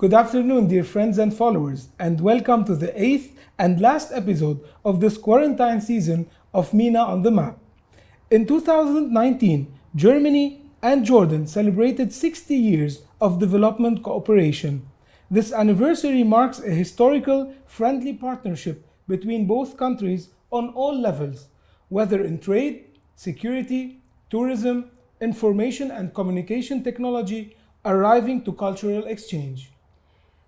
Good afternoon, dear friends and followers, and welcome to the 8th and last episode of this quarantine season of MENA on the Map. In 2019, Germany and Jordan celebrated 60 years of development cooperation. This anniversary marks a historical, friendly partnership between both countries on all levels, whether in trade, security, tourism, information and communication technology, arriving to cultural exchange.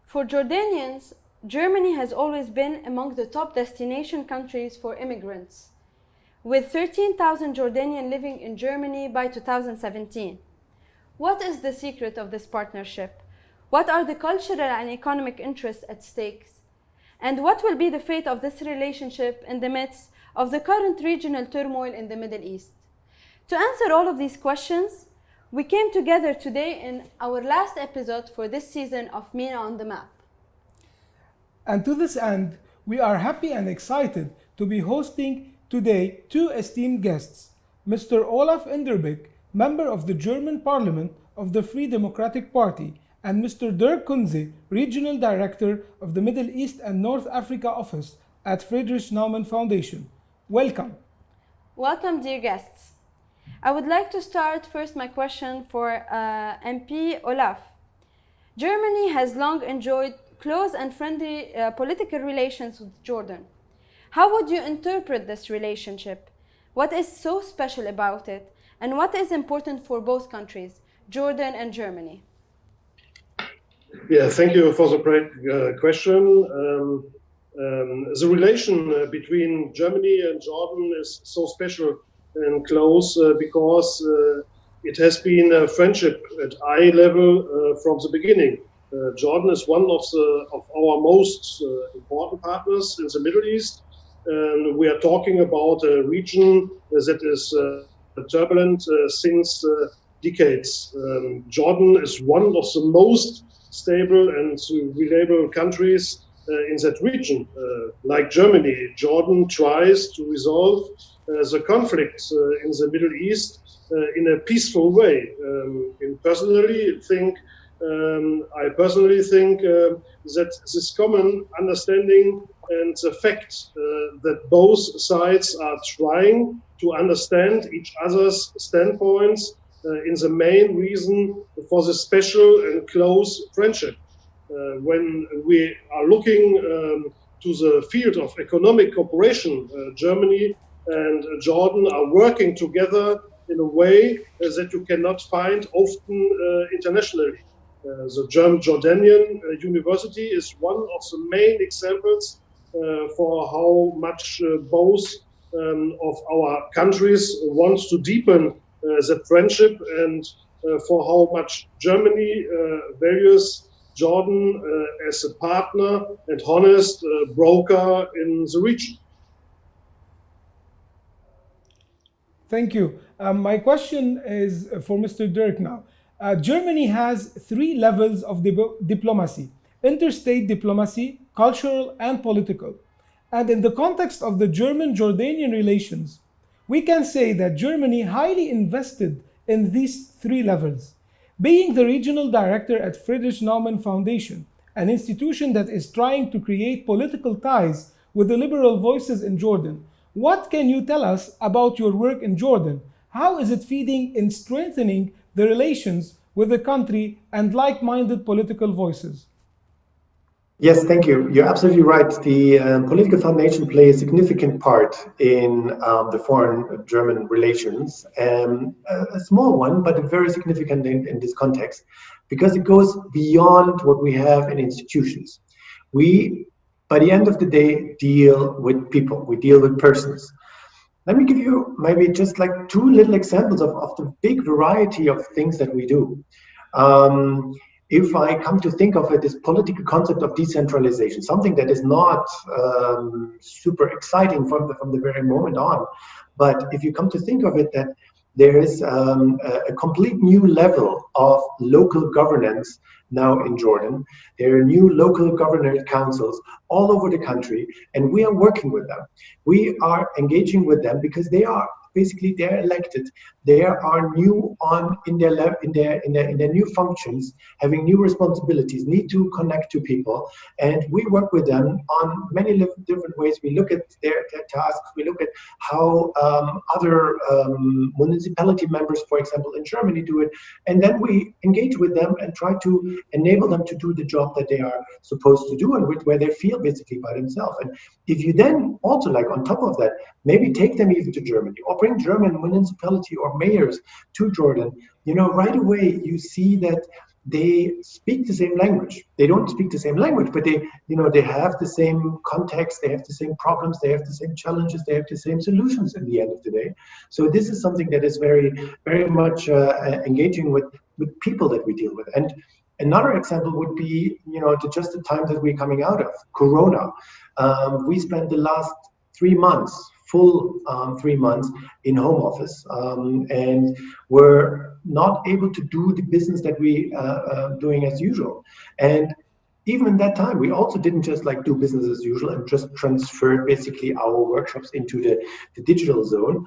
For Jordanians, Germany has always been among the top destination countries for immigrants, with 13,000 Jordanians living in Germany by 2017. What is the secret of this partnership? What are the cultural and economic interests at stake? And what will be the fate of this relationship in the midst of the current regional turmoil in the Middle East? To answer all of these questions, we came together today in our last episode for this season of MENA on the Map. And to this end, we are happy and excited to be hosting today two esteemed guests, Mr. Olaf Inderbeck, member of the German Parliament of the Free Democratic Party, and Mr. Dirk Kunze, Regional Director of the Middle East and North Africa Office at Friedrich Naumann Foundation. Welcome. Welcome, dear guests. I would like to start first my question for MP Olaf. Germany has long enjoyed close and friendly political relations with Jordan. How would you interpret this relationship? What is so special about it? And what is important for both countries, Jordan and Germany? Yeah, thank you for the great question. The relation between Germany and Jordan is so special and close because it has been a friendship at eye level from the beginning. Jordan is one of our most important partners in the Middle East, and we are talking about a region that is turbulent since decades. Jordan is one of the most stable and reliable countries in that region. Like Germany, Jordan tries to resolve the conflict in the Middle East in a peaceful way. I personally think that this common understanding and the fact that both sides are trying to understand each other's standpoints is the main reason for the special and close friendship. When we are looking to the field of economic cooperation, Germany and Jordan are working together in a way that you cannot find often internationally. The German Jordanian University is one of the main examples for how much both of our countries want to deepen that friendship and for how much Germany values Jordan as a partner and honest broker in the region. Thank you. My question is for Mr. Dirk now. Germany has three levels of diplomacy: interstate diplomacy, cultural, and political. And in the context of the German-Jordanian relations, we can say that Germany highly invested in these three levels. Being the regional director at Friedrich Naumann Foundation, an institution that is trying to create political ties with the liberal voices in Jordan, what can you tell us about your work in Jordan? How is it feeding in strengthening the relations with the country and like-minded political voices? Yes, thank you. You're absolutely right. The political foundation plays a significant part in the foreign German relations, a small one, but very significant in this context, because it goes beyond what we have in institutions. We, by the end of the day, deal with people. We deal with persons. Let me give you maybe just like two little examples of the big variety of things that we do. If I come to think of it, this political concept of decentralization, something that is not super exciting from the very moment on, but if you come to think of it, that there is a complete new level of local governance now in Jordan. There are new local governance councils all over the country, and we are working with them. We are engaging with them because they are basically they're elected. They are new in their new functions, having new responsibilities, need to connect to people, and we work with them on many different ways. We look at their tasks. We look at how other municipality members, for example, in Germany do it, and then we engage with them and try to enable them to do the job that they are supposed to do and where they feel basically by themselves. And if you then also, like on top of that, maybe take them even to Germany or bring German municipality or mayors to Jordan, right away you see that they speak the same language. They don't speak the same language, but they have the same context, they have the same problems, they have the same challenges, they have the same solutions in the end of the day. So this is something that is very, very much engaging with people that we deal with. And another example would be, just the time that we're coming out of Corona. We spent the last 3 months, full 3 months in home office, and we're not able to do the business that we doing as usual. And even in that time, we also didn't just like do business as usual and just transfer basically our workshops into the digital zone.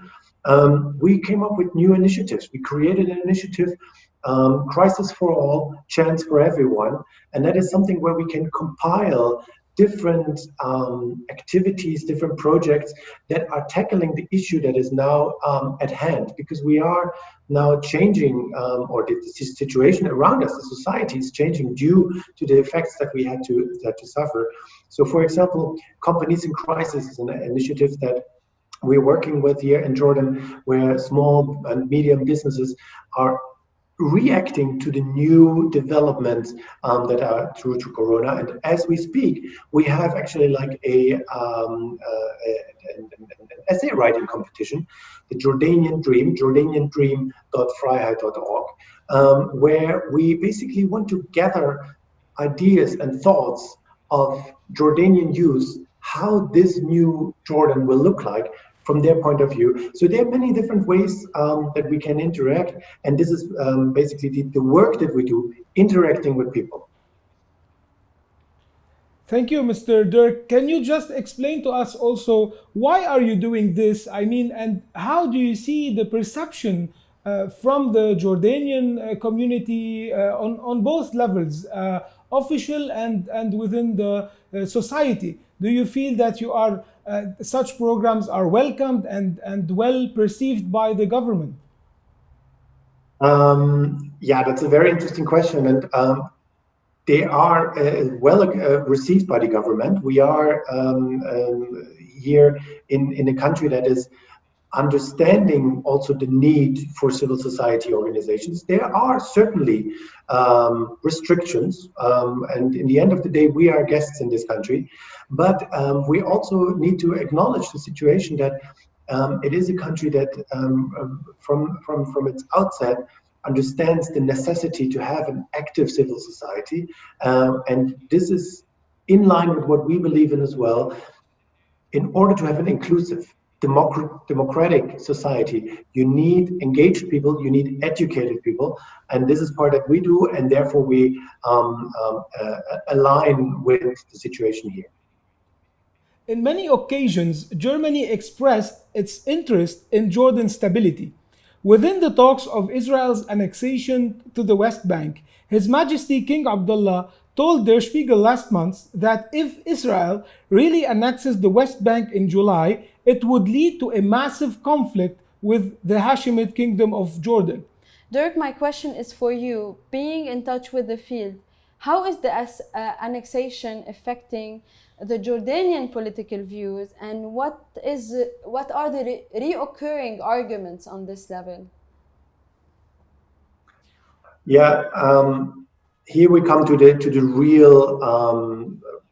We came up with new initiatives. We created an initiative, Crisis for All, Chance for Everyone. And that is something where we can compile different activities, different projects that are tackling the issue that is now at hand, because we are now changing, or the situation around us, the society is changing due to the effects that we had to suffer. So, for example, Companies in Crisis is an initiative that we're working with here in Jordan, where small and medium businesses are reacting to the new developments that are through to Corona. And as we speak, we have actually like an essay writing competition, the Jordanian Dream, jordaniandream.freiheit.org, where we basically want to gather ideas and thoughts of Jordanian youth, how this new Jordan will look like from their point of view. So there are many different ways that we can interact, and this is basically the work that we do, interacting with people. Thank you, Mr. Dirk. Can you just explain to us also why are you doing this? I mean, and how do you see the perception from the Jordanian community on both levels, official and within the society? Do you feel that you are such programs are welcomed and well perceived by the government? Yeah, that's a very interesting question, and they are well received by the government. We are here in a country that is understanding also the need for civil society organizations. There are certainly restrictions, and in the end of the day, we are guests in this country. But we also need to acknowledge the situation that it is a country that, from its outset, understands the necessity to have an active civil society, and this is in line with what we believe in as well. In order to have an inclusive, democratic society, you need engaged people, you need educated people, and this is part that we do, and therefore we align with the situation here. In many occasions, Germany expressed its interest in Jordan's stability. Within the talks of Israel's annexation to the West Bank, His Majesty King Abdullah told Der Spiegel last month that if Israel really annexes the West Bank in July, it would lead to a massive conflict with the Hashemite Kingdom of Jordan. Dirk, my question is for you. Being in touch with the field, how is the annexation affecting the Jordanian political views, and what are the reoccurring arguments on this level? Yeah, here we come to the real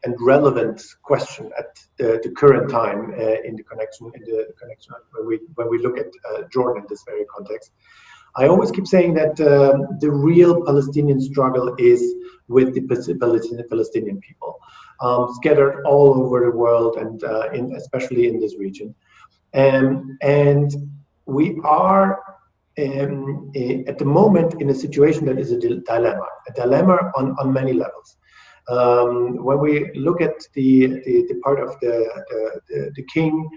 and relevant question at the current time in the connection when we look at Jordan in this very context. I always keep saying that the real Palestinian struggle is with the Palestinian people, scattered all over the world, and especially in this region. And we are at the moment in a situation that is a dilemma on many levels. When we look at the part of the king,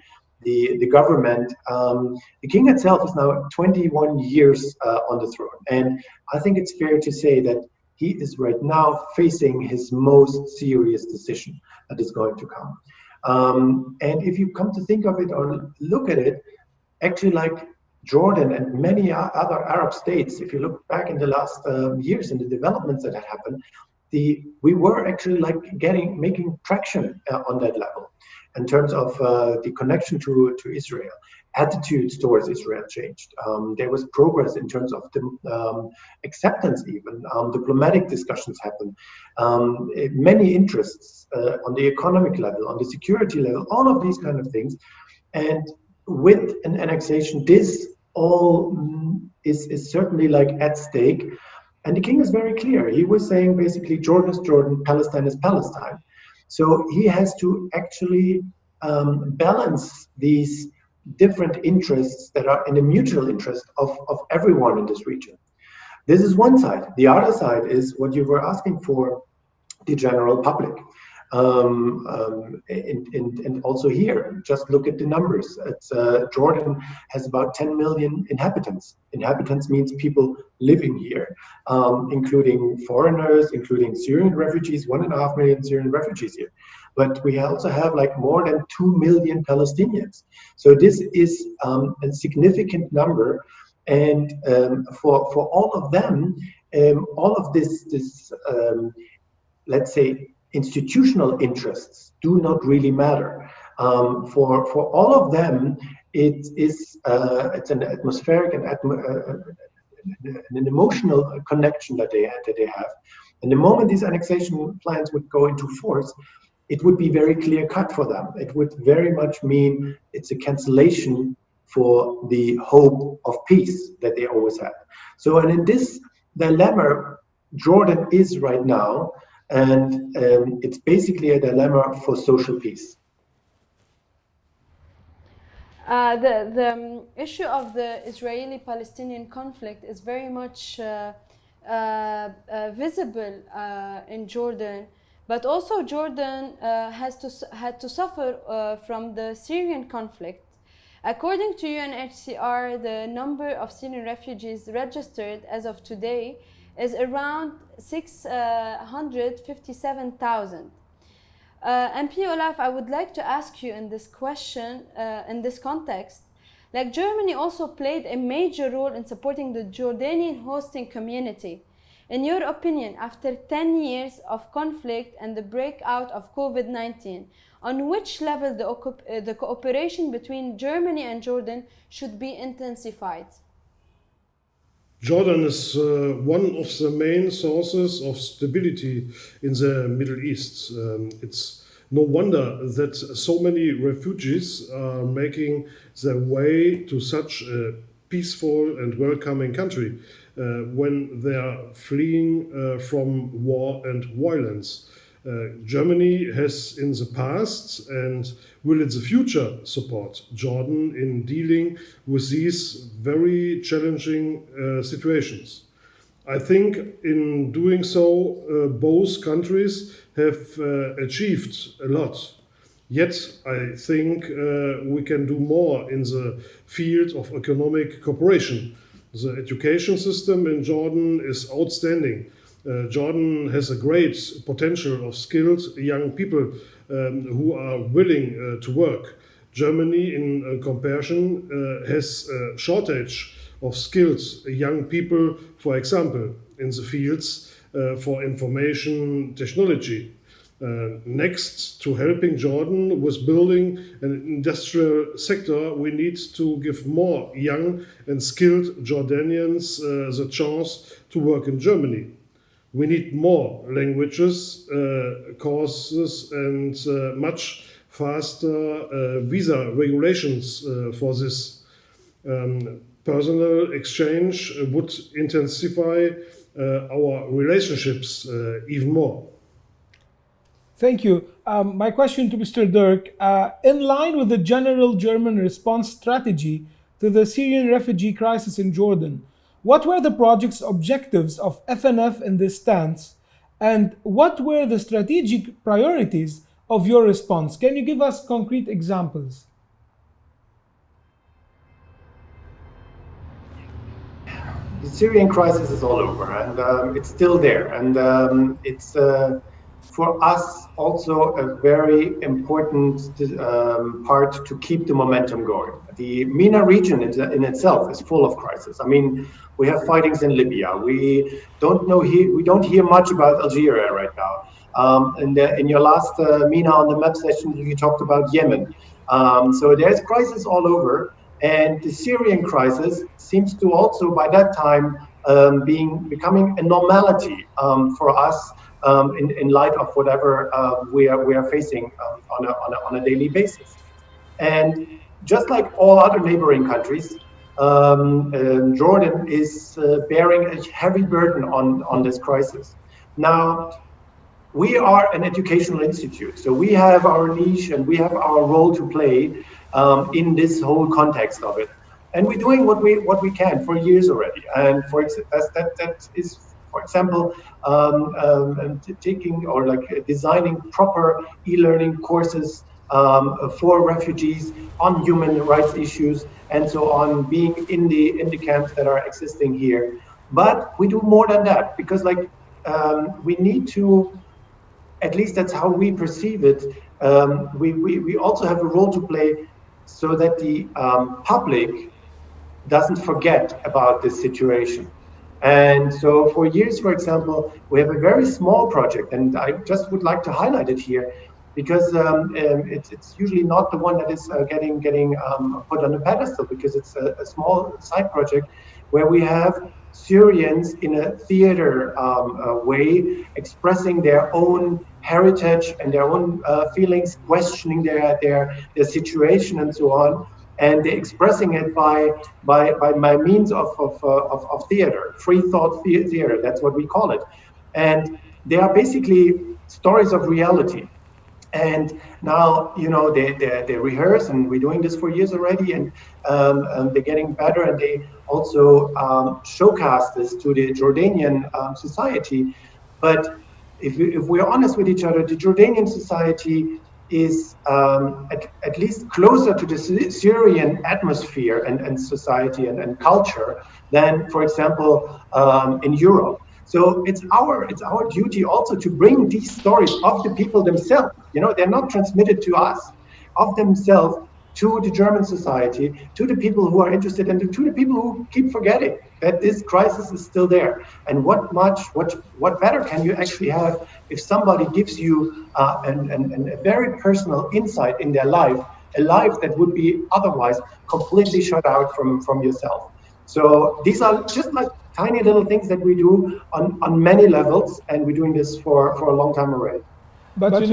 the government. The king itself is now 21 years on the throne, and I think it's fair to say that he is right now facing his most serious decision that is going to come. And if you come to think of it or look at it, actually, like Jordan and many other Arab states, if you look back in the last years and the developments that had happened, we were actually like making traction on that level in terms of the connection to Israel. Attitudes towards Israel changed. There was progress in terms of the acceptance, even diplomatic discussions happened. Many interests on the economic level, on the security level, all of these kind of things. And with an annexation, this all is certainly like at stake. And the king is very clear. He was saying basically Jordan is Jordan, Palestine is Palestine. So he has to actually balance these different interests that are in the mutual interest of everyone in this region. This is one side. The other side is what you were asking for, the general public. And also here, just look at the numbers. Jordan has about 10 million inhabitants. Inhabitants means people living here, including foreigners, including Syrian refugees, 1.5 million Syrian refugees here. But we also have like more than 2 million Palestinians. So this is a significant number. And for all of them, all of this let's say, institutional interests do not really matter. For all of them, it's an atmospheric and an emotional connection that they have. And the moment these annexation plans would go into force, it would be very clear cut for them. It would very much mean it's a cancellation for the hope of peace that they always had. So, and in this dilemma, Jordan is right now, and it's basically a dilemma for social peace. The issue of the Israeli-Palestinian conflict is very much visible in Jordan, but also Jordan had to suffer from the Syrian conflict. According to UNHCR, the number of Syrian refugees registered as of today is around 657,000. MP Olaf, I would like to ask you in this question, in this context, like Germany also played a major role in supporting the Jordanian hosting community. In your opinion, after 10 years of conflict and the breakout of COVID-19, on which level the cooperation between Germany and Jordan should be intensified? Jordan is one of the main sources of stability in the Middle East. It's no wonder that so many refugees are making their way to such a peaceful and welcoming country when they are fleeing from war and violence. Germany has in the past and will in the future support Jordan in dealing with these very challenging situations. I think in doing so, both countries have achieved a lot. Yet I think we can do more in the field of economic cooperation. The education system in Jordan is outstanding. Jordan has a great potential of skilled young people who are willing to work. Germany, in comparison, has a shortage of skilled young people, for example, in the fields for information technology. Next to helping Jordan with building an industrial sector, we need to give more young and skilled Jordanians the chance to work in Germany. We need more languages, courses, and much faster visa regulations for this. Personal exchange would intensify our relationships even more. Thank you. My question to Mr. Dirk, in line with the general German response strategy to the Syrian refugee crisis in Jordan, what were the project's objectives of FNF in this stance, and what were the strategic priorities of your response? Can you give us concrete examples? the Syrian crisis is all over, and it's still there, and it's for us also a very important part to keep the momentum going. The MENA region in itself is full of crisis. I mean, we have fightings in Libya. We don't hear much about Algeria right now. And in your last MENA on the map session, you talked about Yemen. So there's crisis all over, and the Syrian crisis seems to also by that time becoming a normality for us in light of whatever we are facing on a daily basis. And just like all other neighboring countries, Jordan is bearing a heavy burden on this crisis. Now, we are an educational institute, so we have our niche and we have our role to play in this whole context of it. And we're doing what we can for years already. And that is, for example, taking or like designing proper e-learning courses for refugees on human rights issues and so on, being in the camps that are existing here. But we do more than that, because we need to, at least that's how we perceive it, we also have a role to play so that the public doesn't forget about this situation. And so for years, for example, we have a very small project, and I just would like to highlight it here, because it's usually not the one that is getting put on a pedestal, because it's a small side project where we have Syrians in a theater way expressing their own heritage and their own feelings, questioning their situation and so on, and they're expressing it by means of theater, free thought theater. That's what we call it, and they are basically stories of reality. And now, they rehearse, and we're doing this for years already, and they're getting better, and they also showcase this to the Jordanian society. But if we're honest with each other, the Jordanian society is at least closer to the Syrian atmosphere and society and culture than, for example, in Europe. So it's our duty also to bring these stories of the people themselves. They're not transmitted to us, of themselves, to the German society, to the people who are interested, and to the people who keep forgetting that this crisis is still there. And what better can you actually have if somebody gives you a very personal insight in their life, a life that would be otherwise completely shut out from yourself. So these are just like tiny little things that we do on many levels, and we're doing this for a long time already. But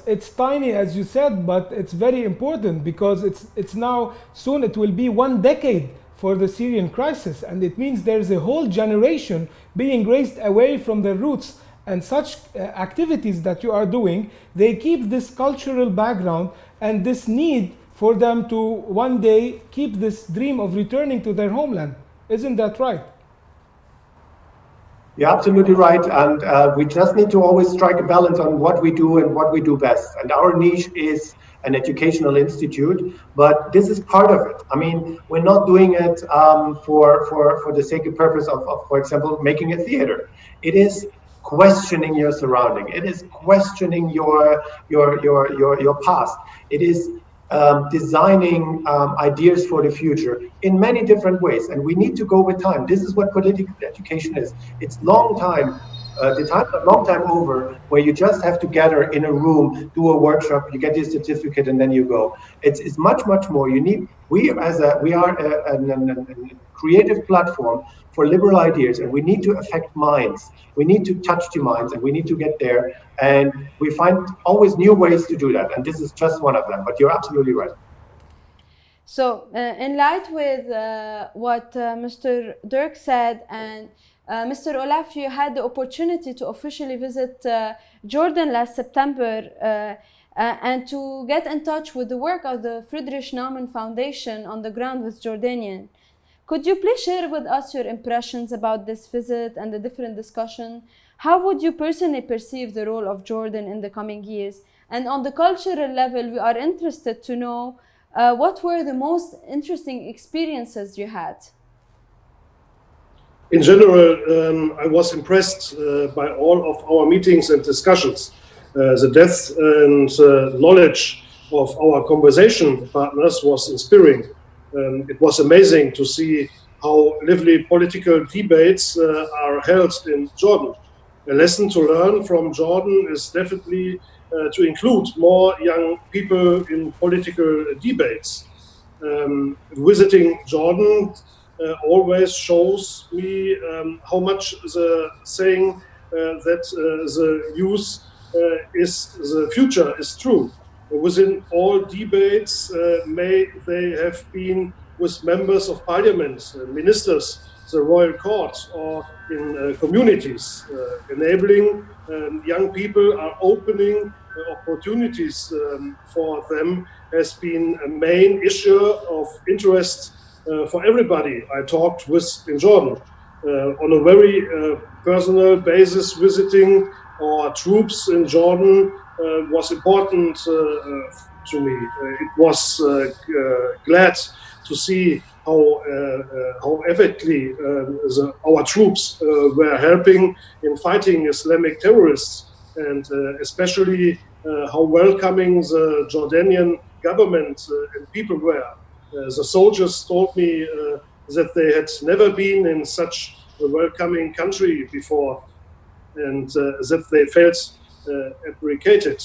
it's tiny, as you said, but it's very important, because it's now soon it will be 1 decade for the Syrian crisis, and it means there's a whole generation being raised away from their roots. And such activities that you are doing, they keep this cultural background and this need for them to one day keep this dream of returning to their homeland. Isn't that right? You're absolutely right, and we just need to always strike a balance on what we do and what we do best. And our niche is an educational institute, but this is part of it. I mean, we're not doing it for the sake of purpose of, for example, making a theater. It is questioning your surrounding. It is questioning your past. It is designing ideas for the future in many different ways, and we need to go with time. This is what political education is. It's long time. Long time over, where you just have to gather in a room, do a workshop, you get your certificate, and then you go. It's much more. We are a creative platform for liberal ideas, and we need to affect minds. We need to touch the minds, and we need to get there. And we find always new ways to do that, and this is just one of them. But you're absolutely right. So, in light with what Mr. Dirk said, and Mr. Olaf, you had the opportunity to officially visit Jordan last September and to get in touch with the work of the Friedrich Naumann Foundation on the ground with Jordanians. Could you please share with us your impressions about this visit and the different discussion? How would you personally perceive the role of Jordan in the coming years? And on the cultural level, we are interested to know what were the most interesting experiences you had? in general, I was impressed by all of our meetings and discussions. The depth and knowledge of our conversation partners was inspiring. It was amazing to see how lively political debates are held in Jordan. A lesson to learn from Jordan is definitely to include more young people in political debates. Visiting Jordan always shows me how much the saying that the youth is the future is true. Within all debates, may they have been with members of parliament, ministers, the royal court, or in communities, enabling young people are opening opportunities for them has been a main issue of interest for everybody I talked with in Jordan. On a very personal basis, visiting our troops in Jordan was important to me. It was glad to see how effectively our troops were helping in fighting Islamic terrorists, and especially how welcoming the Jordanian government and people were. The soldiers told me that they had never been in such a welcoming country before, and that they felt appreciated.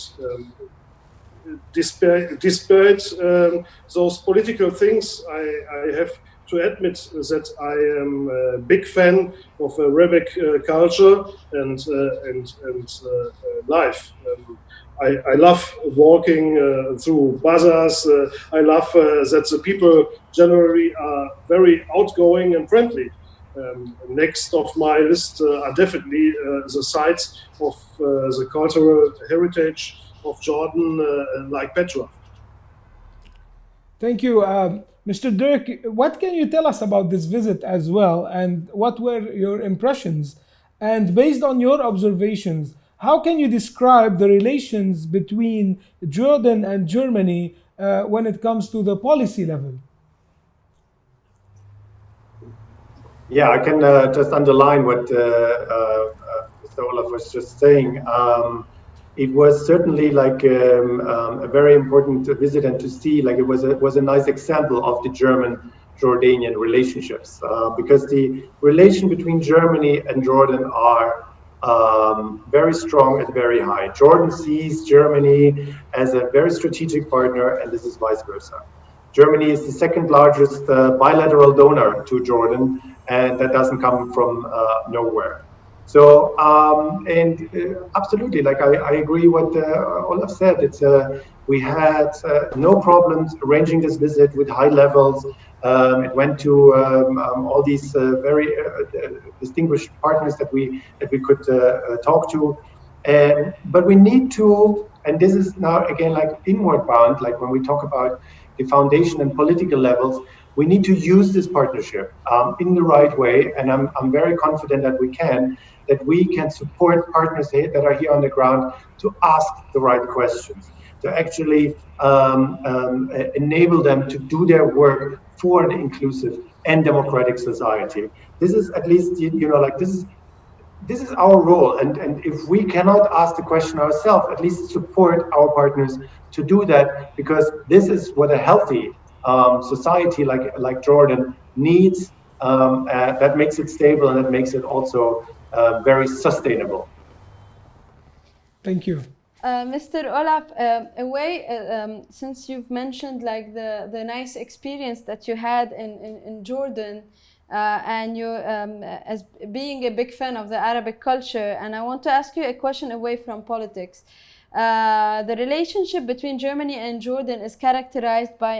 Despite those political things, I have to admit that I am a big fan of Arabic culture and life. I love walking through bazaars. I love that the people generally are very outgoing and friendly. Next of my list are definitely the sites of the cultural heritage of Jordan, like Petra. Thank you. Mr. Dirk, what can you tell us about this visit as well, and what were your impressions? And based on your observations, how can you describe the relations between Jordan and Germany when it comes to the policy level? Yeah, I can just underline what Mr. Olaf was just saying. It was certainly like a very important visit, and to see like it was a nice example of the German-Jordanian relationships, because the relation between Germany and Jordan are very strong and very high. Jordan sees Germany as a very strategic partner, and this is vice versa. Germany is the second largest bilateral donor to Jordan, and that doesn't come from nowhere. So, absolutely, like I agree what Olaf said. It's we had no problems arranging this visit with high levels. It went to all these very distinguished partners that we could talk to, but we need to, and this is now again like inward bound, like when we talk about the foundation and political levels, we need to use this partnership in the right way, and I'm very confident that we can support partners that are here on the ground to ask the right questions, to actually enable them to do their work for an inclusive and democratic society. This is at least, like this is our role, and if we cannot ask the question ourselves, at least support our partners to do that, because this is what a healthy society like Jordan needs. That makes it stable, and that makes it also very sustainable. Thank you. Mr. Olaf, since you've mentioned like the nice experience that you had in Jordan, and you as being a big fan of the Arabic culture, and I want to ask you a question away from politics. The relationship between Germany and Jordan is characterized by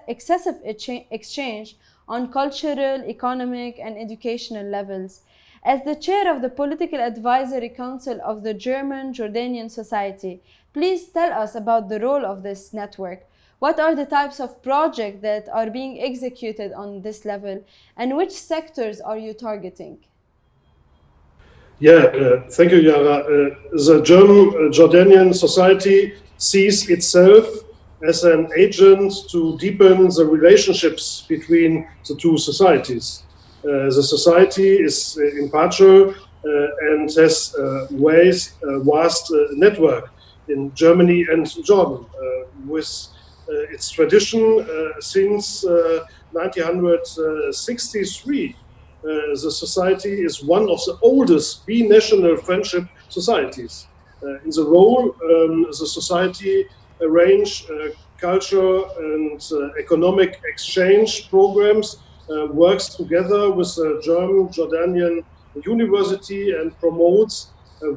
excessive exchange on cultural, economic, and educational levels. As the chair of the Political Advisory Council of the German Jordanian Society, please tell us about the role of this network. What are the types of projects that are being executed on this level, and which sectors are you targeting? Yeah, thank you, Yara. The German Jordanian Society sees itself as an agent to deepen the relationships between the two societies. The society is impartial and has vast network in Germany and Jordan, with its tradition since 1963. The society is one of the oldest binational friendship societies. In the role, the society arrange culture and economic exchange programs, works together with the German Jordanian University and promotes a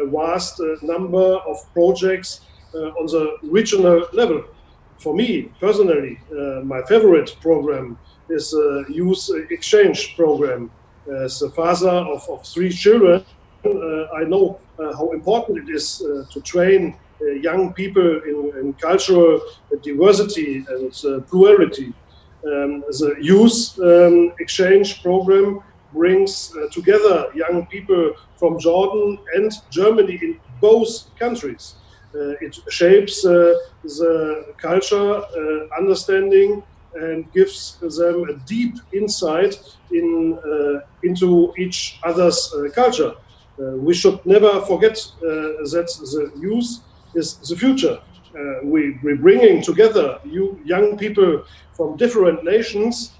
vast number of projects on the regional level. For me personally, my favorite program is a youth exchange program. As a father of three children, I know how important it is to train young people in cultural diversity and plurality. The youth exchange program brings together young people from Jordan and Germany in both countries. It shapes the culture understanding and gives them a deep insight into each other's culture. We should never forget that the youth is the future. We're bringing together young people from different nations.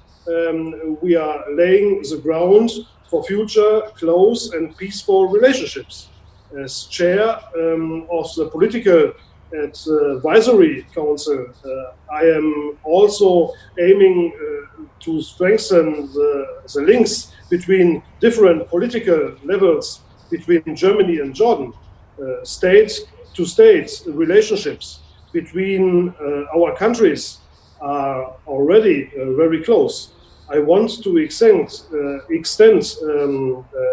We are laying the ground for future close and peaceful relationships. As chair of the political advisory council, I am also aiming to strengthen the links between different political levels between Germany and Jordan, state-to-state relationships between our countries are already very close. I want to extend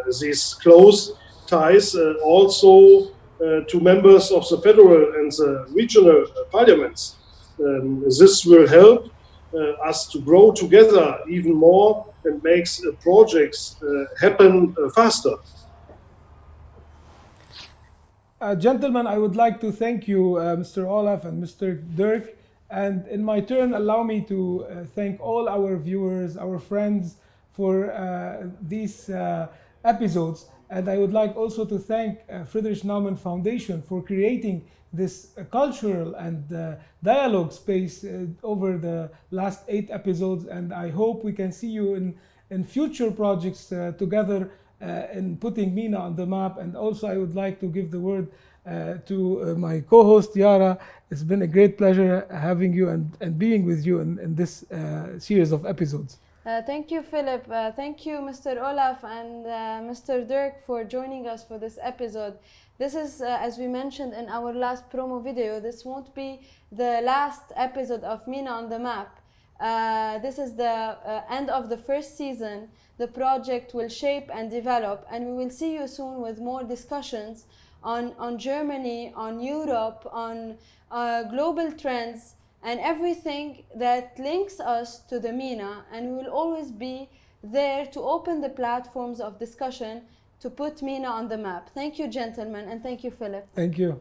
these close ties also to members of the federal and the regional parliaments. This will help us to grow together even more and makes projects happen faster. Gentlemen, I would like to thank you, Mr. Olaf and Mr. Dirk. And in my turn, allow me to thank all our viewers, our friends for these episodes. And I would like also to thank Friedrich Naumann Foundation for creating this cultural and dialogue space over the last 8 episodes. And I hope we can see you in future projects together in putting MENA on the map. And also I would like to give the word to my co-host Yara. It's been a great pleasure having you and being with you in this series of episodes. Thank you, Philip. Thank you, Mr. Olaf and Mr. Dirk, for joining us for this episode. This is, as we mentioned in our last promo video, this won't be the last episode of MENA on the map. This is the end of the first season. The project will shape and develop, and we will see you soon with more discussions on Germany, on Europe, on global trends, and everything that links us to the MENA. And we will always be there to open the platforms of discussion to put MENA on the map. Thank you, gentlemen, and thank you, Philip. Thank you.